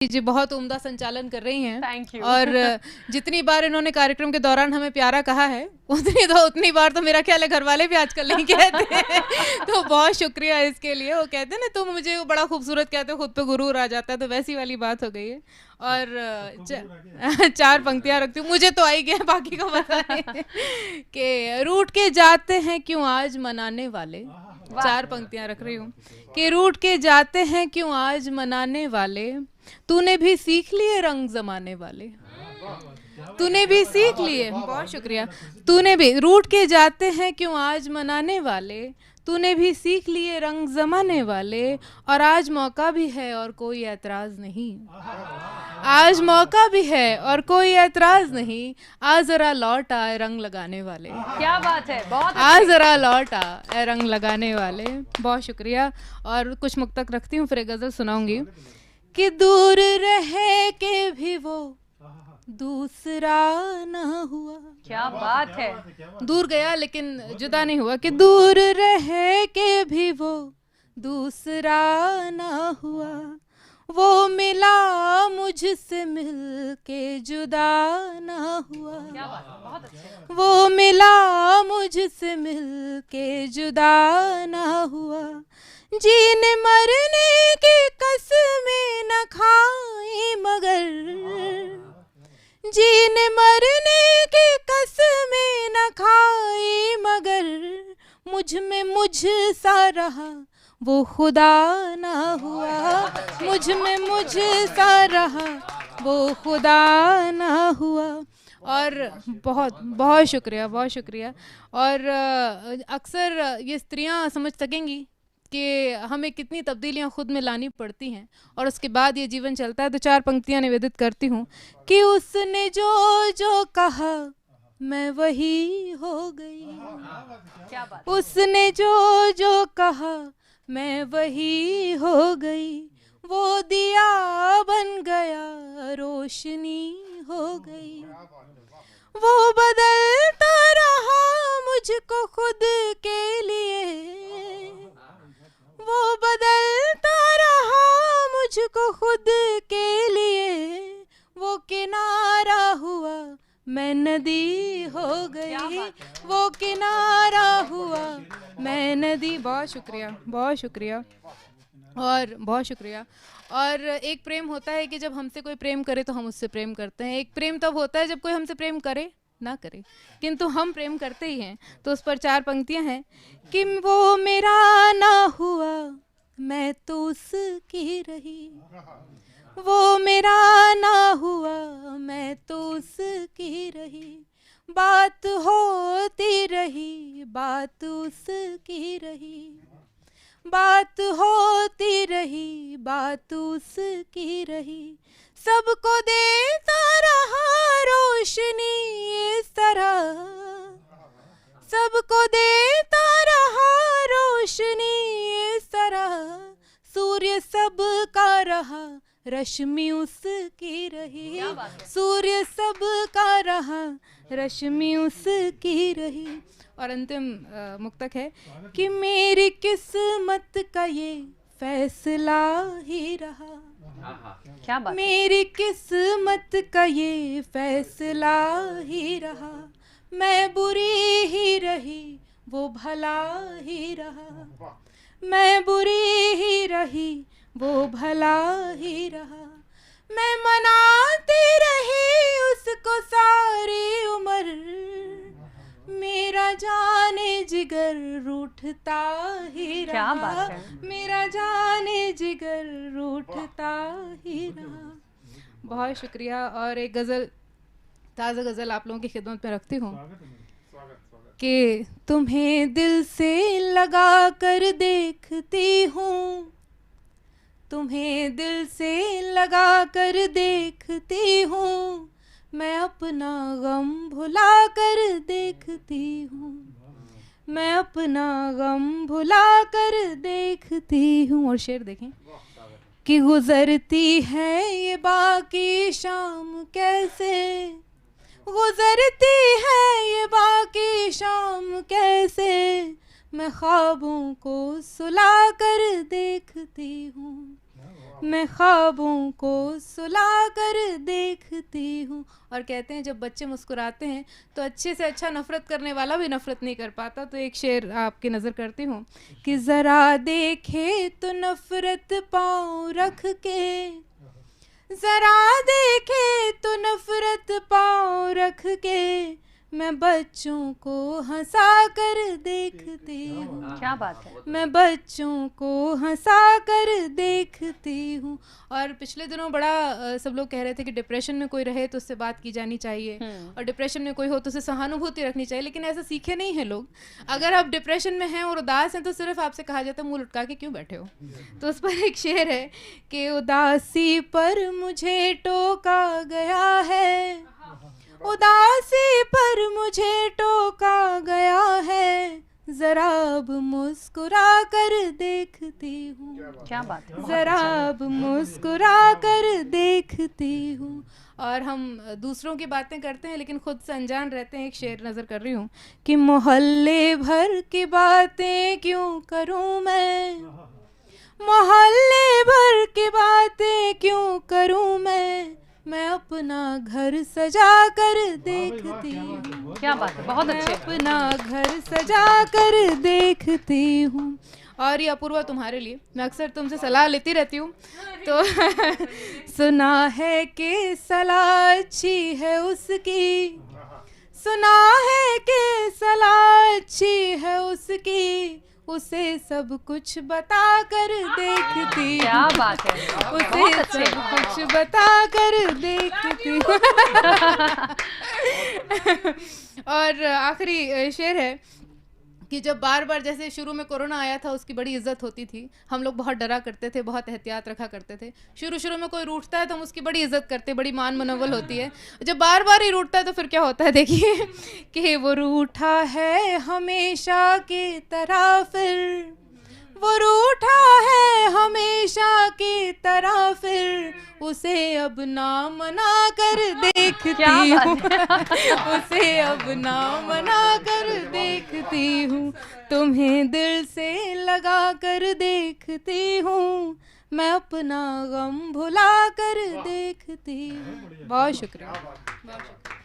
जी बहुत उम्दा संचालन कर रही हैं। Thank you. और जितनी बार इन्होंने कार्यक्रम के दौरान हमें प्यारा कहा है उतनी बार तो मेरा ख्याल है घर वाले भी आजकल नहीं कहते हैं। तो बहुत शुक्रिया इसके लिए। वो कहते हैं ना तुम मुझे बड़ा खूबसूरत कहते हो, खुद पे गुरूर आ जाता है, तो वैसी वाली बात हो गई है। और चार पंक्तियां रखती हूँ, मुझे तो आई गया, बाकी का पता नहीं। कि रूठ के जाते हैं क्यों आज मनाने वाले, चार पंक्तियां रख रही हूँ। कि रूठ के जाते हैं क्यों आज मनाने वाले, तूने भी सीख लिए रंग जमाने वाले, तूने भी सीख लिए, बहुत शुक्रिया। तूने भी रूठ के जाते हैं क्यों आज मनाने वाले, तूने भी सीख लिए रंग जमाने वाले, और आज मौका भी है और कोई ऐतराज नहीं, आज मौका भी है और कोई ऐतराज नहीं, आज जरा लौट आए रंग लगाने वाले। क्या बात है, बहुत आज जरा लौट आए रंग लगाने वाले, बहुत शुक्रिया। और कुछ मुक्तक रखती हूँ, फिर एक गजल सुनाऊंगी। कि दूर रह के भी वो दूसरा ना हुआ, क्या बात है, दूर गया लेकिन जुदा नहीं हुआ। कि दूर रह के भी वो दूसरा ना हुआ, वो मिला मुझसे मिल के जुदा ना हुआ, क्या बात है, बहुत अच्छे। वो मिला मुझसे मिल के जुदा ना हुआ, जीने मरने की कसमें न खाई मगर, जीने मरने की कसमें न खाई मगर, मुझ में मुझ सा रहा वो खुदा ना हुआ, मुझ में मुझ सा रहा वो खुदा ना हुआ। और बहुत बहुत शुक्रिया, बहुत शुक्रिया। और अक्सर ये स्त्रियां समझ सकेंगी कि हमें कितनी तब्दीलियां खुद में लानी पड़ती हैं और उसके बाद ये जीवन चलता है। तो चार पंक्तियां निवेदित करती हूँ। कि उसने जो जो कहा मैं वही हो गई, क्या बात, उसने जो जो कहा मैं वही हो गई, वो दिया बन गया रोशनी हो गई, वो बदलता रहा मुझको खुद के लिए, वो बदलता रहा मुझको खुद के लिए, वो किनारा हुआ मैं नदी हो गई, वो किनारा हुआ मैं नदी। बहुत शुक्रिया, बहुत शुक्रिया और बहुत शुक्रिया। और एक प्रेम होता है कि जब हमसे कोई प्रेम करे तो हम उससे प्रेम करते हैं, एक प्रेम तब होता है जब कोई हमसे प्रेम करे ना करे, किंतु हम प्रेम करते ही हैं। तो उस पर चार पंक्तियां हैं। कि वो मेरा ना हुआ मैं तो उसकी रही, वो मेरा ना हुआ मैं तो उसकी रही, बात होती रही बात उसकी रही, बात होती रही बात उसकी रही, सबको देता रहा रोशनी इस तरह, सबको देता रहा रोशनी इस तरह, सूर्य सब का रहा रश्मि उसकी रही, सूर्य सब का रहा रश्मि उसकी रही। और अंतिम मुक्तक है। कि मेरी किस्मत का ये फैसला ही रहा, क्या बात, मेरी किस्मत का ये फैसला ही रहा, मैं बुरी ही रही वो भला ही रहा, मैं बुरी ही रही वो भला ही रहा, मैं मनाती रही उसको सारी उम्र, मेरा जाने जिगर रूठता ही रहा, क्या बात है, मेरा जाने जिगर रूठता ही रहा। बहुत शुक्रिया। और एक गज़ल, ताज़ा गज़ल आप लोगों की खिदमत में रखती हूँ। कि तुम्हें दिल से लगा कर देखती हूँ, तुम्हें दिल से लगा कर देखती हूँ, मैं अपना गम भुला कर देखती हूँ, मैं अपना गम भुला कर देखती हूँ। और शेर देखें। कि गुजरती है ये बाकी शाम कैसे, गुजरती है ये बाकी शाम कैसे, मैं ख्वाबों को सुला कर देखती हूँ, मैं ख्वाबों को सुला कर देखती हूँ। और कहते हैं जब बच्चे मुस्कुराते हैं तो अच्छे से अच्छा नफरत करने वाला भी नफरत नहीं कर पाता। तो एक शेर आपकी नज़र करती हूँ कि ज़रा देखे तो नफरत पाँव रख के, ज़रा देखे तो नफरत पाँव रख के, मैं बच्चों को हंसा कर देखती हूँ। क्या बात है। मैं बच्चों को हंसा कर देखती हूँ। और पिछले दिनों बड़ा सब लोग कह रहे थे कि डिप्रेशन में कोई रहे तो उससे बात की जानी चाहिए, और डिप्रेशन में कोई हो तो उससे सहानुभूति रखनी चाहिए। लेकिन ऐसा सीखे नहीं है लोग। अगर आप डिप्रेशन में हैं और उदास हैं तो सिर्फ आपसे कहा जाता है मुँह लटका के क्यों बैठे हो। तो उस पर एक शेर है कि उदासी पर मुझे टोका गया है, उदासी पर मुझे टोका गया है, जरा अब मुस्कुरा कर देखती हूँ। क्या बात है। जरा अब मुस्कुरा कर देखती हूँ। और हम दूसरों की बातें करते हैं लेकिन खुद से अनजान रहते हैं। एक शेर नज़र कर रही हूँ कि मोहल्ले भर की बातें क्यों करूँ मैं, मोहल्ले भर की बातें क्यों करूँ मैं अपना घर सजा कर देखती हूँ। क्या बात है, बहुत मैं अच्छे। अपना घर सजा कर देखती हूँ। और ये अपूर्वा तुम्हारे लिए, मैं अक्सर तुमसे सलाह लेती रहती हूँ तो सुना है कि सलाह अच्छी है उसकी, सुना है कि सलाह अच्छी है उसकी, उसे सब कुछ बता कर देखती। क्या बात है, उसे बहुत अच्छे। सब कुछ बता कर देखती। और आखिरी शेर है कि जब बार बार जैसे शुरू में कोरोना आया था उसकी बड़ी इज्जत होती थी, हम लोग बहुत डरा करते थे, बहुत एहतियात रखा करते थे। शुरू में कोई रूठता है तो हम उसकी बड़ी इज्जत करते, बड़ी मान मनोबल होती है। जब बार बार ही रूठता है तो फिर क्या होता है देखिए कि वो रूठा है हमेशा की तरह, फिर वो रूठा है हमेशा की तरह, फिर उसे अब ना मना कर देखती हूँ। उसे अब ना मना कर देखती हूँ, तुम्हें दिल से लगा कर देखती हूँ, मैं अपना गम भुला कर देखती हूँ। बहुत शुक्रिया, बहुत शुक्रिया।